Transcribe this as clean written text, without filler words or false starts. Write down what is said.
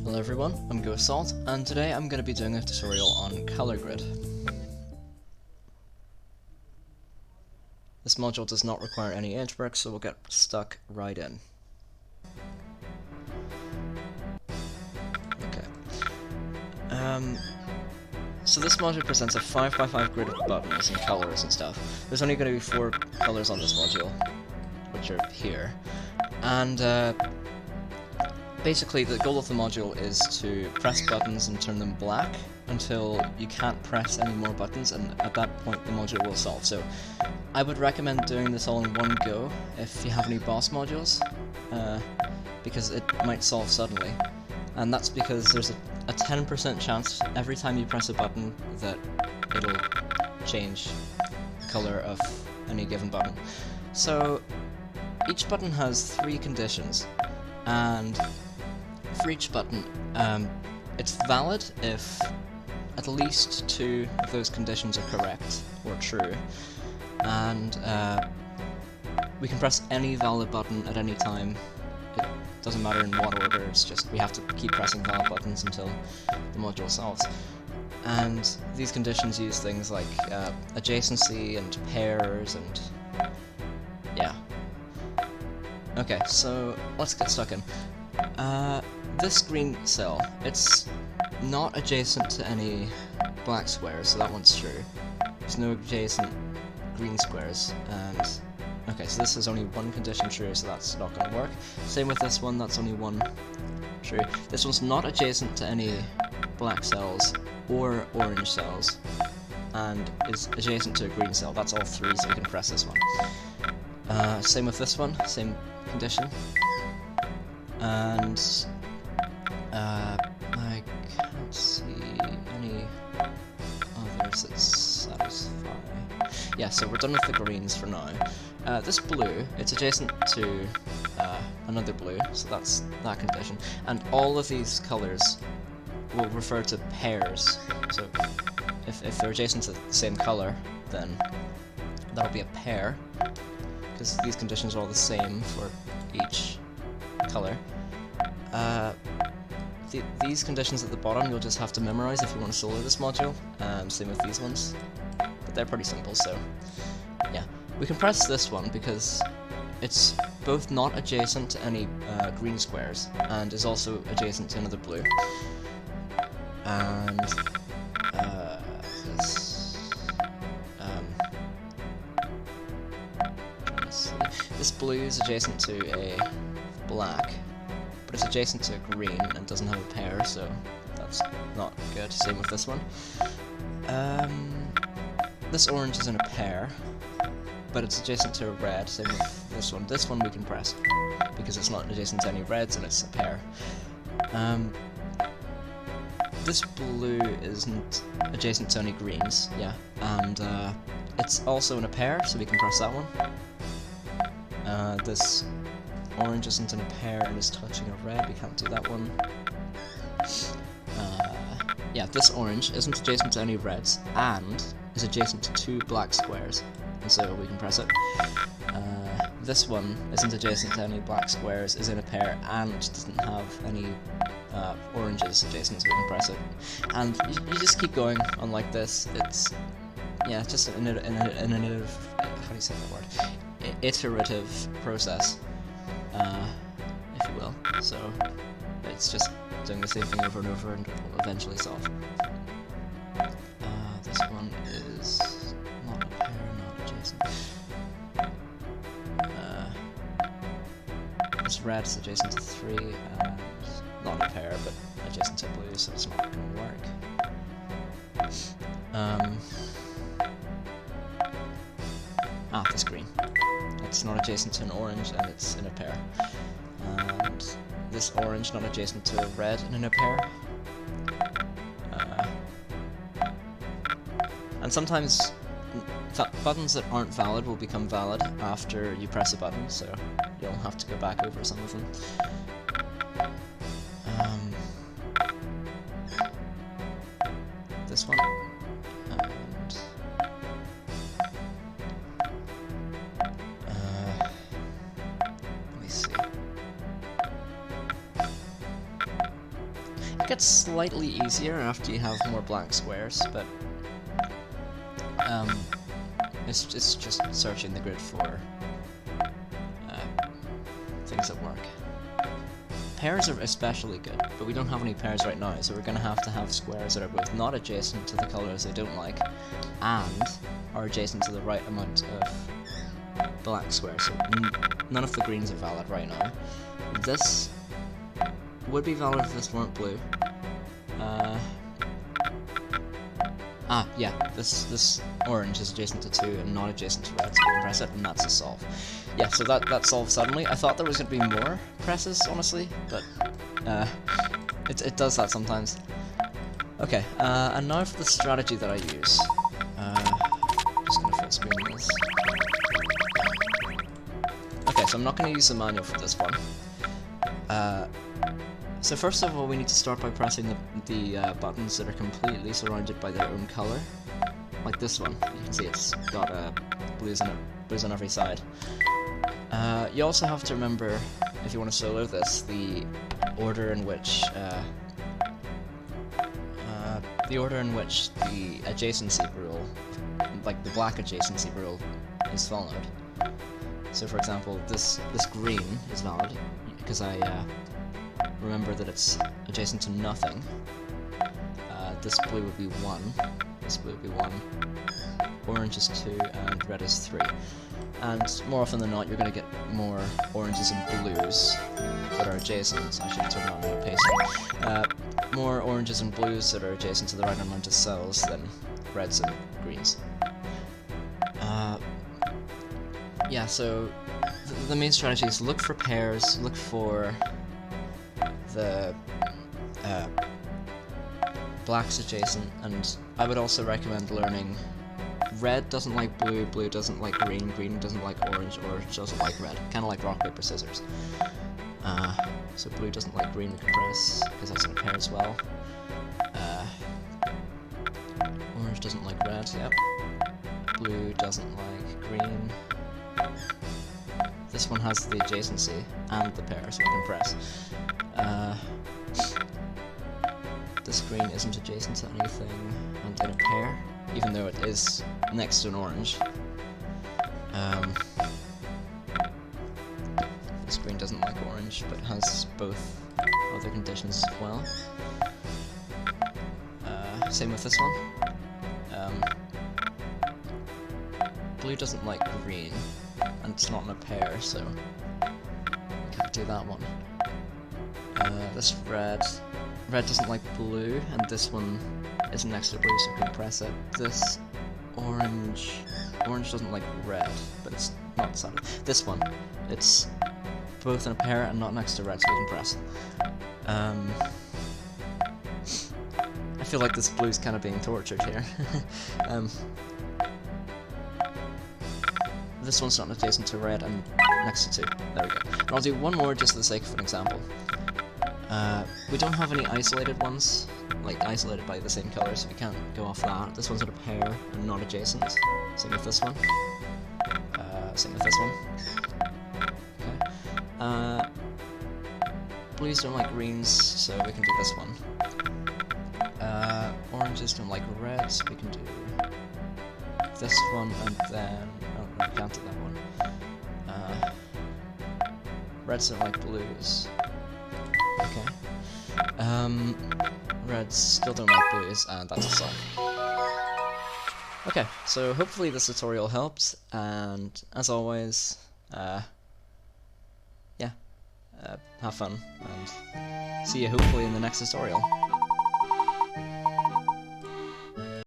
Hello everyone, I'm GoSalt, and today I'm going to be doing a tutorial on color grid. This module does not require any edge work, so we'll get stuck right in. Okay. So this module presents a 5x5 grid of buttons and colors and stuff. There's only going to be 4 colors on this module, which are here. And basically, the goal of the module is to press buttons and turn them black until you can't press any more buttons, and at that point the module will solve. So I would recommend doing this all in one go if you have any boss modules, because it might solve suddenly. And that's because there's a 10% chance every time you press a button that it'll change the color of any given button. So each button has 3 conditions, and for each button, it's valid if at least 2 of those conditions are correct or true, and we can press any valid button at any time. It doesn't matter in what order, it's just we have to keep pressing valid buttons until the module solves. And these conditions use things like adjacency and pairs and yeah. Okay, so let's get stuck in. This green cell, it's not adjacent to any black squares, so that one's true. There's no adjacent green squares, and okay, so this is only 1 condition true, so that's not going to work. Same with this one, that's only 1 true. This one's not adjacent to any black cells or orange cells, and is adjacent to a green cell. That's all 3, so we can press this one. Same with this one, same condition. And I can't see any others that satisfy. Yeah, so we're done with the greens for now. This blue, it's adjacent to another blue, so that's that condition. And all of these colors will refer to pairs. So if they're adjacent to the same color, then that'll be a pair, because these conditions are all the same for each color. These conditions at the bottom you'll just have to memorize if you want to solo this module. Same with these ones, but they're pretty simple, so yeah. We can press this one because it's both not adjacent to any green squares and is also adjacent to another blue. And this blue is adjacent to a black, but it's adjacent to a green and doesn't have a pair, so that's not good. Same with this one. This orange is in a pair, but it's adjacent to a red. Same with this one. This one we can press because it's not adjacent to any reds and it's a pair. This blue isn't adjacent to any greens, yeah, and it's also in a pair, so we can press that one. This orange isn't in a pair and is touching a red, we can't do that one. Yeah, this orange isn't adjacent to any reds and is adjacent to 2 black squares, and so we can press it. This one isn't adjacent to any black squares, is in a pair, and doesn't have any oranges adjacent, so we can press it. And you just keep going on like this. It's, yeah, just an iterative, how do you say that word? Iterative process, if you will. So it's just doing the same thing over and over, and it will eventually solve. This one is not a pair, not adjacent. This red is adjacent to 3, and not a pair, but adjacent to blue, so it's not going to work. This green. It's not adjacent to an orange, and it's in a pair. And this orange not adjacent to a red and in a pair. And sometimes buttons that aren't valid will become valid after you press a button, so you'll have to go back over some of them. This one. gets slightly easier after you have more blank squares, but it's just searching the grid for things that work. Pairs are especially good, but we don't have any pairs right now, so we're going to have squares that are both not adjacent to the colours they don't like, and are adjacent to the right amount of black squares. So none of the greens are valid right now. This would be valid if this weren't blue. Yeah, this orange is adjacent to 2 and not adjacent to red, so we can press it, and that's a solve. Yeah, so that solved suddenly. I thought there was going to be more presses, honestly, but it does that sometimes. Okay, and now for the strategy that I use. Just going to full screen this. Okay, so I'm not going to use the manual for this one. So first of all, we need to start by pressing the buttons that are completely surrounded by their own colour. Like this one. You can see it's got blues on every side. You also have to remember, if you want to solo this, the order in which the adjacency rule, like the black adjacency rule, is followed. So for example, this green is valid because I remember that it's adjacent to nothing. This blue would be 1. This blue would be 1. Orange is 2, and red is 3. And more often than not, you're going to get more oranges and blues that are adjacent. I should turn on my pacing. More oranges and blues that are adjacent to the right amount of cells than reds and greens. Yeah, so the main strategy is look for pairs, look for the blacks adjacent, and I would also recommend learning red doesn't like blue, blue doesn't like green, green doesn't like orange, orange doesn't like red. Kind of like rock, paper, scissors. So blue doesn't like green, we can press, because that's in a pair as well. Orange doesn't like red, yep. Blue doesn't like green. This one has the adjacency and the pair, so we can press. This green isn't adjacent to anything and in a pair, even though it is next to an orange. This green doesn't like orange, but has both other conditions as well. Same with this one. Blue doesn't like green, and it's not in a pair, so we can't do that one. This red doesn't like blue, and this one isn't next to blue, so we can press it. This orange doesn't like red, but it's not solid. This one, it's both in a pair and not next to red, so we can press. I feel like this blue's kind of being tortured here. This one's not adjacent to red and next to 2. There we go. And I'll do one more just for the sake of an example. We don't have any isolated ones, like isolated by the same colour, so we can't go off that. This one's in a pair and not adjacent. Same with this one. Same with this one. Okay. Blues don't like greens, so we can do this one. Oranges don't like red, so we can do this one, and then... oh, no, we can't do that one. Reds don't like blues. Okay. Reds still don't like blues, and that's a solve. Okay, so hopefully this tutorial helped, and as always, yeah, have fun, and see you hopefully in the next tutorial.